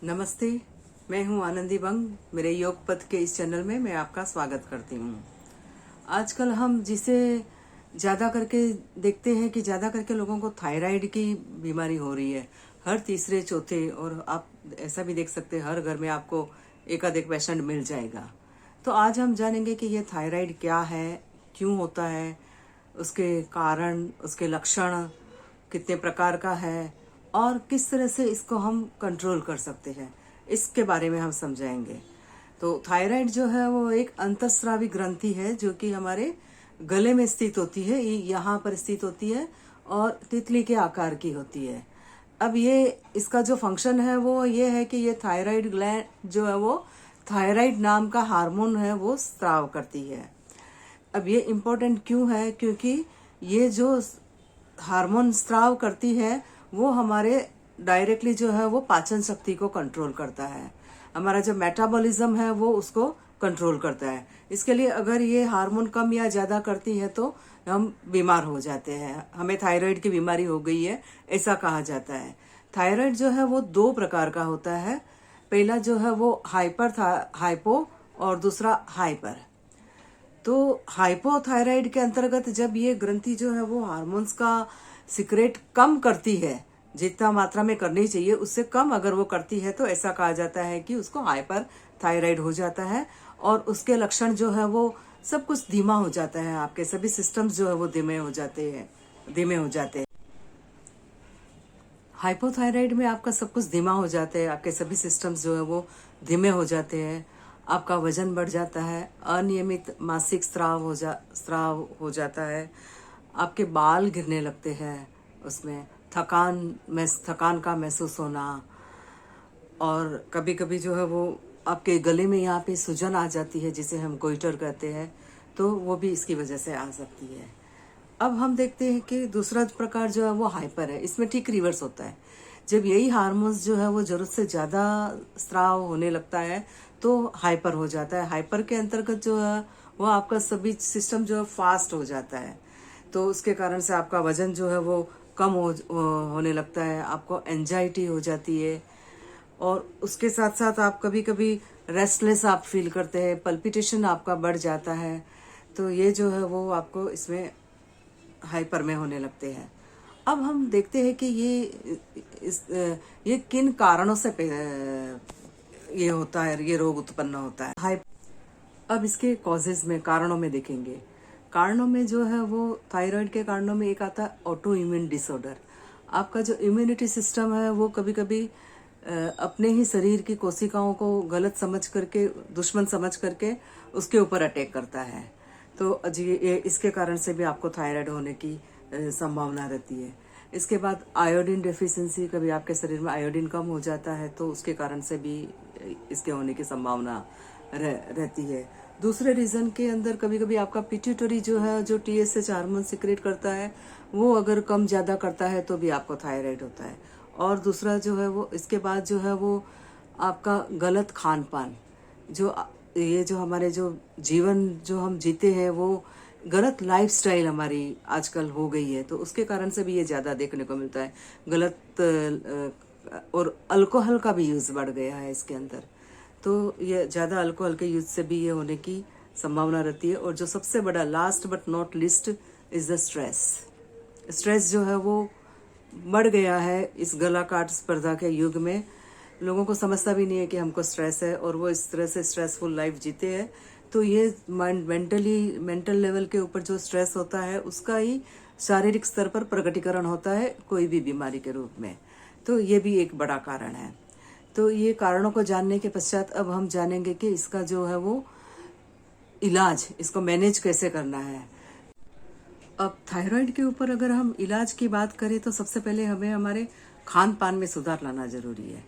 नमस्ते। मैं हूं आनंदी बंग। मेरे योग पथ के इस चैनल में मैं आपका स्वागत करती हूं। आजकल हम जिसे ज़्यादा करके देखते हैं कि ज़्यादा करके लोगों को थायराइड की बीमारी हो रही है। हर तीसरे चौथे, और आप ऐसा भी देख सकते हैं हर घर में आपको एकाधिक पेशेंट मिल जाएगा। तो आज हम जानेंगे कि ये थायराइड क्या है, क्यों होता है, उसके कारण, उसके लक्षण कितने प्रकार का है और किस तरह से इसको हम कंट्रोल कर सकते हैं, इसके बारे में हम समझाएंगे। तो थायराइड जो है वो एक अंतःस्रावी ग्रंथि है जो कि हमारे गले में स्थित होती है, यहाँ पर स्थित होती है और तितली के आकार की होती है। अब ये इसका जो फंक्शन है वो ये है कि ये थायराइड ग्लैंड जो है वो थायराइड नाम का हार्मोन है वो स्राव करती है। अब ये इम्पोर्टेंट क्यों है? क्योंकि ये जो हार्मोन स्राव करती है वो हमारे डायरेक्टली जो है वो पाचन शक्ति को कंट्रोल करता है। हमारा जो मेटाबॉलिज्म है वो उसको कंट्रोल करता है। इसके लिए अगर ये हार्मोन कम या ज्यादा करती है तो हम बीमार हो जाते हैं, हमें थायराइड की बीमारी हो गई है ऐसा कहा जाता है। थायराइड जो है वो दो प्रकार का होता है। पहला जो है वो हाइपो और दूसरा हाइपर। तो हाइपोथायराइड के अंतर्गत जब ये ग्रंथि जो है वो हार्मोन्स का सिक्रेट कम करती है, जितना मात्रा में करनी चाहिए उससे कम अगर वो करती है तो ऐसा कहा जाता है कि उसको हाइपर थायराइड हो जाता है। और उसके लक्षण जो है वो सब कुछ धीमा हो जाता है, आपके सभी सिस्टम्स जो है वो धीमे हो जाते हैं। हाइपोथायराइड में आपका सब कुछ धीमा हो जाता है, आपके सभी सिस्टम्स जो है वो धीमे हो जाते हैं। आपका वजन बढ़ जाता है, अनियमित मासिक स्राव हो जाता है, आपके बाल गिरने लगते हैं, उसमें थकान का महसूस होना, और कभी कभी जो है वो आपके गले में यहाँ पे सूजन आ जाती है जिसे हम गोइटर कहते हैं, तो वो भी इसकी वजह से आ सकती है। अब हम देखते हैं कि दूसरा प्रकार जो है वो हाइपर है। इसमें ठीक रिवर्स होता है। जब यही हार्मोन्स जो है वो जरूरत से ज्यादा स्राव होने लगता है तो हाइपर हो जाता है। हाइपर के अंतर्गत जो है वो आपका सभी सिस्टम जो है फास्ट हो जाता है, तो उसके कारण से आपका वजन जो है वो कम होने लगता है, आपको एंजाइटी हो जाती है, और उसके साथ साथ आप कभी कभी रेस्टलेस आप फील करते हैं, पल्पिटेशन आपका बढ़ जाता है। तो ये जो है वो आपको इसमें हाइपर में होने लगते हैं। अब हम देखते हैं कि ये किन कारणों से ये होता है, ये रोग उत्पन्न होता है। अब इसके कॉजेज में, कारणों में देखेंगे। कारणों में जो है वो थायराइड के कारणों में एक आता है ऑटो इम्यून डिसऑर्डर। आपका जो इम्यूनिटी सिस्टम है वो कभी कभी अपने ही शरीर की कोशिकाओं को गलत समझ करके, दुश्मन समझ करके उसके ऊपर अटैक करता है। तो इसके कारण से भी आपको थायराइड होने की संभावना रहती है। इसके बाद आयोडीन डेफिशिएंसी, कभी आपके शरीर में आयोडीन कम हो जाता है तो उसके कारण से भी इसके होने की संभावना रहती है। दूसरे रीजन के अंदर कभी कभी आपका पिट्यूटरी जो है, जो टीएसएच हार्मोन सिक्रेट करता है, वो अगर कम ज्यादा करता है तो भी आपको थायराइड होता है। और दूसरा जो है वो इसके बाद जो है वो आपका गलत खान पान, ये जो हमारे जो जीवन जो हम जीते हैं वो गलत लाइफस्टाइल हमारी आजकल हो गई है, तो उसके कारण से भी ये ज्यादा देखने को मिलता है। गलत और अल्कोहल का भी यूज बढ़ गया है इसके अंदर, तो ये ज्यादा अल्कोहल के यूज से भी ये होने की संभावना रहती है। और जो सबसे बड़ा, last but not list, is the stress जो है वो बढ़ गया है इस गला काट स्पर्धा के युग में। लोगों को समझता भी नहीं है कि हमको स्ट्रेस है, और वो इस तरह से स्ट्रेसफुल लाइफ जीते हैं। तो ये मेंटल लेवल के ऊपर जो स्ट्रेस होता है उसका ही शारीरिक स्तर पर प्रकटीकरण होता है कोई भी बीमारी के रूप में। तो ये भी एक बड़ा कारण है। तो ये कारणों को जानने के पश्चात अब हम जानेंगे कि इसका जो है वो इलाज, इसको मैनेज कैसे करना है। अब थायराइड के ऊपर अगर हम इलाज की बात करें तो सबसे पहले हमें हमारे खान पान में सुधार लाना जरूरी है।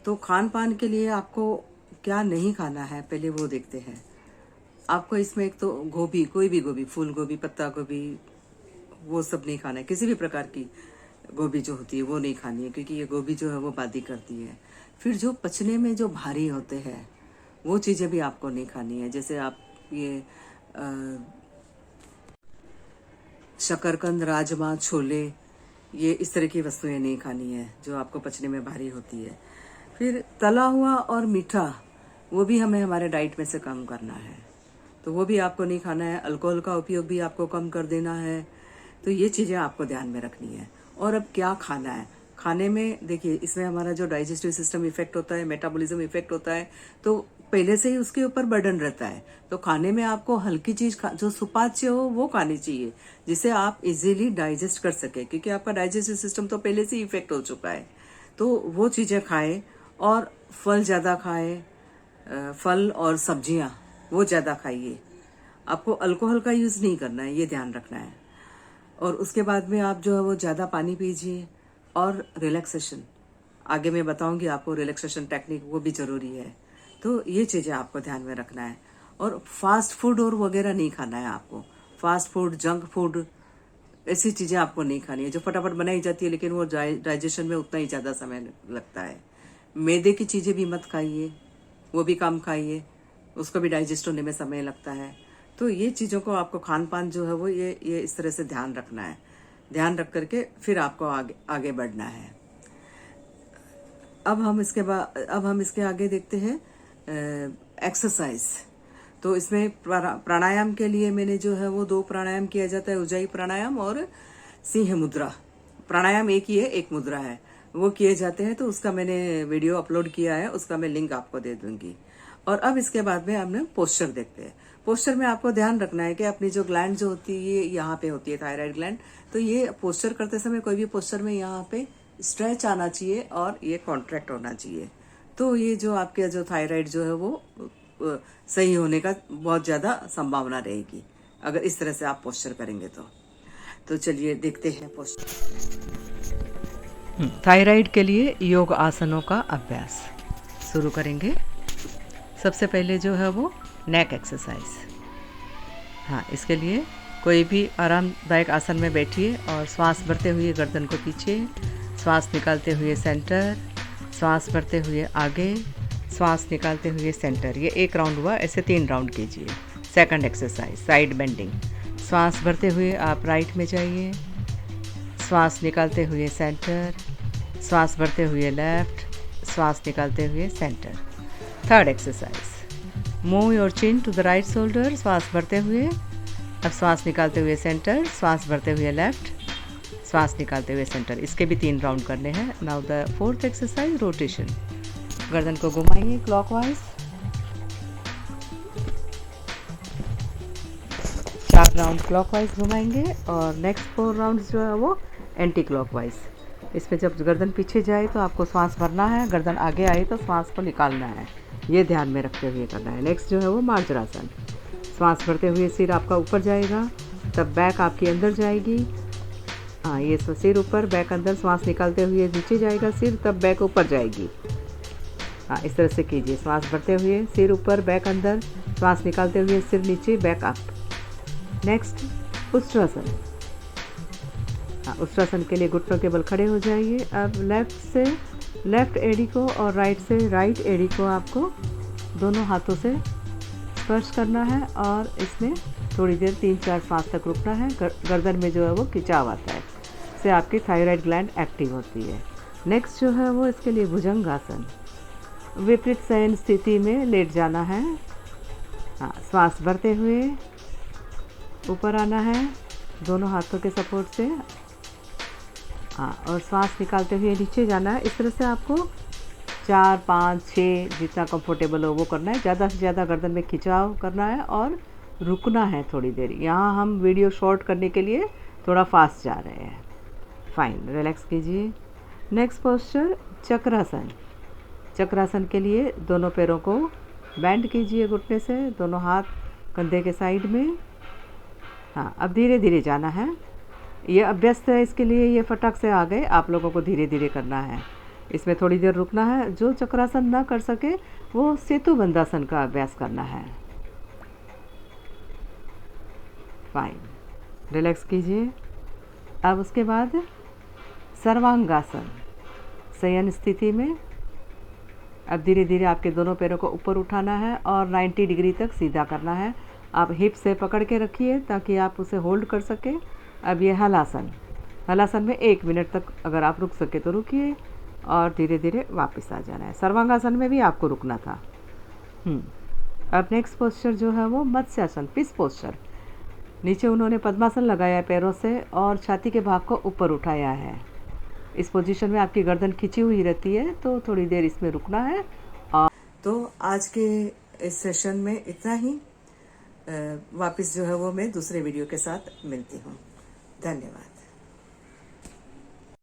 तो खान पान के लिए आपको क्या नहीं खाना है पहले वो देखते हैं। आपको इसमें एक तो गोभी, कोई भी गोभी, फूल गोभी, पत्ता गोभी, वो सब नहीं खाना है। किसी भी प्रकार की गोभी जो होती है वो नहीं खानी है, क्योंकि ये गोभी जो है वो बादी करती है। फिर जो पचने में जो भारी होते हैं वो चीजें भी आपको नहीं खानी है। जैसे आप ये शकरकंद, राजमा, छोले, ये इस तरह की वस्तुएं नहीं खानी है जो आपको पचने में भारी होती है। फिर तला हुआ और मीठा वो भी हमें हमारे डाइट में से कम करना है, तो वो भी आपको नहीं खाना है। अल्कोहल का उपयोग भी आपको कम कर देना है। तो ये चीज़ें आपको ध्यान में रखनी है। और अब क्या खाना है, खाने में देखिए इसमें हमारा जो डाइजेस्टिव सिस्टम इफेक्ट होता है, मेटाबॉलिज्म इफेक्ट होता है, तो पहले से ही उसके ऊपर बर्डन रहता है। तो खाने में आपको हल्की चीज जो सुपाच्य हो वो खानी चाहिए, जिसे आप इजीली डाइजेस्ट कर सके, क्योंकि आपका डाइजेस्टिव सिस्टम तो पहले से ही इफेक्ट हो चुका है। तो वो चीजें खाएं और फल ज्यादा खाएं, फल और सब्जियां वो ज्यादा खाइए। आपको अल्कोहल का यूज नहीं करना है, ये ध्यान रखना है। और उसके बाद में आप जो है वो ज़्यादा पानी पीजिए और रिलैक्सेशन, आगे मैं बताऊंगी आपको रिलैक्सेशन टेक्निक, वो भी ज़रूरी है। तो ये चीज़ें आपको ध्यान में रखना है। और फास्ट फूड और वगैरह नहीं खाना है आपको। फास्ट फूड, जंक फूड, ऐसी चीज़ें आपको नहीं खानी है जो फटाफट बनाई जाती है, लेकिन वो डाइजेशन में उतना ही ज़्यादा समय लगता है। मैदे की चीज़ें भी मत खाइए, वो भी कम खाइए, उसको भी डाइजेस्ट होने में समय लगता है। तो ये चीज़ों को आपको खान पान जो है वो ये इस तरह से ध्यान रखना है। ध्यान रख करके फिर आपको आगे बढ़ना है। अब हम इसके आगे देखते हैं एक्सरसाइज। तो इसमें प्राणायाम के लिए मैंने जो है वो 2 प्राणायाम किया जाता है, उज्जाई प्राणायाम और सिंह मुद्रा। प्राणायाम एक ही है, एक मुद्रा है, वो किए जाते हैं। तो उसका मैंने वीडियो अपलोड किया है, उसका मैं लिंक आपको दे दूंगी। और अब इसके बाद में हमने पोस्चर देखते हैं। पोस्चर में आपको ध्यान रखना है कि अपनी जो ग्लैंड जो होती है ये यहाँ पे होती है, थायराइड ग्लैंड। तो ये पोस्चर करते समय कोई भी पोस्चर में यहाँ पे स्ट्रेच आना चाहिए और ये कॉन्ट्रैक्ट होना चाहिए। तो ये जो आपके जो थायराइड जो है वो सही होने का बहुत ज्यादा संभावना रहेगी अगर इस तरह से आप पोस्चर करेंगे। तो चलिए देखते हैं पोस्चर। थायराइड के लिए योग आसनों का अभ्यास शुरू करेंगे। सबसे पहले जो है वो नेक एक्सरसाइज। हाँ, इसके लिए कोई भी आरामदायक आसन में बैठिए और श्वास भरते हुए गर्दन को पीछे, श्वास निकालते हुए सेंटर, श्वास भरते हुए आगे, श्वास निकालते हुए सेंटर। ये 1 राउंड हुआ, ऐसे 3 राउंड कीजिए। Second exercise side bending. श्वास भरते हुए आप राइट में जाइए, श्वास निकालते हुए सेंटर, श्वास भरते हुए लेफ्ट, श्वास निकालते हुए centre. Third exercise, move your chin to the right shoulder. श्वास भरते हुए, अब श्वास निकालते हुए सेंटर, श्वास भरते हुए लेफ्ट, श्वास निकालते हुए सेंटर। इसके भी 3 राउंड करने हैं। Now the fourth exercise, rotation. गर्दन को घुमाइए क्लॉकवाइज, 4 राउंड क्लॉकवाइज घुमाएंगे और नेक्स्ट 4 राउंड्स जो है वो एंटी क्लॉकवाइज। इसमें जब गर्दन पीछे जाए तो आपको श्वास भरना है, गर्दन आगे आए तो श्वास को निकालना है, ये ध्यान में रखते हुए करना है। नेक्स्ट जो है वो मार्जरासन। श्वास भरते हुए सिर आपका ऊपर जाएगा, तब बैक आपकी अंदर जाएगी। हाँ, ये सिर ऊपर, बैक अंदर। श्वास निकालते हुए नीचे जाएगा सिर, तब बैक ऊपर जाएगी। हाँ, इस तरह से कीजिए। श्वास भरते हुए सिर ऊपर, बैक अंदर, श्वास निकालते हुए सिर नीचे, बैक अप। नेक्स्ट उष्ट्रासन। हाँ, उष्ट्रासन के लिए घुटनों के बल खड़े हो जाइए। अब लेफ्ट से लेफ्ट एड़ी को और राइट से राइट एड़ी को आपको दोनों हाथों से स्पर्श करना है और इसमें थोड़ी देर 3-4 श्वास तक रुकना है। गर्दन में जो है वो खिंचाव आता है, इससे आपकी थायराइड ग्लैंड एक्टिव होती है। नेक्स्ट जो है वो इसके लिए भुजंगासन। विपरीत शयन स्थिति में लेट जाना है। हाँ, श्वास भरते हुए ऊपर आना है दोनों हाथों के सपोर्ट से। हाँ, और श्वास निकालते हुए नीचे जाना है। इस तरह से आपको 4, 5, 6 जितना कंफर्टेबल हो वो करना है। ज़्यादा से ज़्यादा गर्दन में खिंचाव करना है और रुकना है थोड़ी देर। यहाँ हम वीडियो शॉर्ट करने के लिए थोड़ा फास्ट जा रहे हैं। फाइन, रिलैक्स कीजिए। नेक्स्ट पोस्चर चक्रासन। चक्रासन के लिए दोनों पैरों को बैंड कीजिए घुटने से, दोनों हाथ कंधे के साइड में। हाँ, अब धीरे धीरे जाना है। ये अभ्यस्त है, इसके लिए ये फटाक से आ गए, आप लोगों को धीरे धीरे करना है। इसमें थोड़ी देर रुकना है। जो चक्रासन ना कर सके वो सेतु बंधासन का अभ्यास करना है। फाइन, रिलैक्स कीजिए। अब उसके बाद सर्वांगासन। शयन स्थिति में अब धीरे धीरे आपके दोनों पैरों को ऊपर उठाना है और 90 डिग्री तक सीधा करना है। आप हिप से पकड़ के रखिए ताकि आप उसे होल्ड कर सके। अब ये हलासन। हलासन में 1 मिनट तक अगर आप रुक सके तो रुकिए, और धीरे धीरे वापस आ जाना है। सर्वांगासन में भी आपको रुकना था। अब नेक्स्ट पोस्चर जो है वो मत्स्यासन, फिश पोस्चर। नीचे उन्होंने पद्मासन लगाया है पैरों से और छाती के भाग को ऊपर उठाया है। इस पोजीशन में आपकी गर्दन खिंची हुई रहती है, तो थोड़ी देर इसमें रुकना है। और तो आज के इस सेशन में इतना ही। वापस जो है वो मैं दूसरे वीडियो के साथ मिलती हूँ। धन्यवाद।